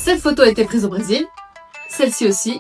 Cette photo a été prise au Brésil, celle-ci aussi,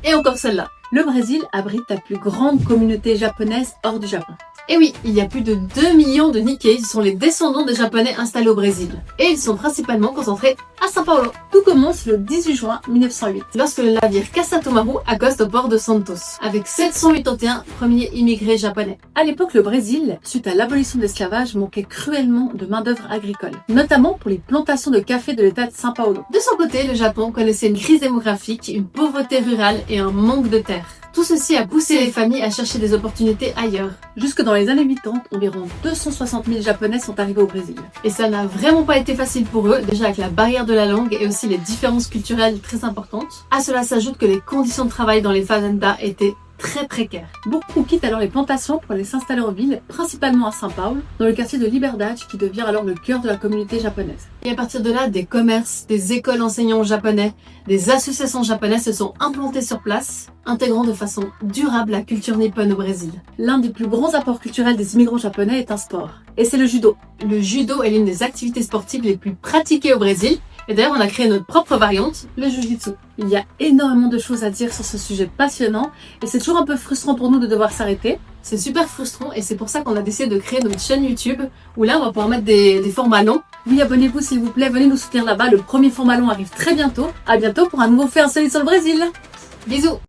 et encore celle-là. Le Brésil abrite la plus grande communauté japonaise hors du Japon. Et oui, il y a plus de 2 millions de Nikkei, ce sont les descendants des Japonais installés au Brésil. Et ils sont principalement concentrés à São Paulo. Tout commence le 18 juin 1908. Lorsque le navire Kasatomaru accoste au port de Santos, avec 781 premiers immigrés japonais. À l'époque, le Brésil, suite à l'abolition de l'esclavage, manquait cruellement de main-d'œuvre agricole, notamment pour les plantations de café de l'état de São Paulo. De son côté, le Japon connaissait une crise démographique, une pauvreté rurale et un manque de terre. Tout ceci a poussé les familles à chercher des opportunités ailleurs. Jusque dans les années 80, environ 260 000 Japonais sont arrivés au Brésil. Et ça n'a vraiment pas été facile pour eux, déjà avec la barrière de la langue et aussi les différences culturelles très importantes. À cela s'ajoute que les conditions de travail dans les fazendas étaient très précaires. Beaucoup quittent alors les plantations pour aller s'installer en ville, principalement à São Paulo, dans le quartier de Liberdade qui devient alors le cœur de la communauté japonaise. Et à partir de là, des commerces, des écoles enseignants japonais, des associations japonaises se sont implantées sur place, intégrant de façon durable la culture nippone au Brésil. L'un des plus grands apports culturels des immigrants japonais est un sport, et c'est le judo. Le judo est l'une des activités sportives les plus pratiquées au Brésil, et d'ailleurs on a créé notre propre variante, le Jiu-Jitsu. Il y a énormément de choses à dire sur ce sujet passionnant, et c'est toujours un peu frustrant pour nous de devoir s'arrêter. C'est super frustrant et c'est pour ça qu'on a décidé de créer notre chaîne YouTube, où là on va pouvoir mettre des formats longs. Oui, abonnez-vous s'il vous plaît, venez nous soutenir là-bas, le premier format long arrive très bientôt. À bientôt pour un nouveau fait insolite sur le Brésil. Bisous!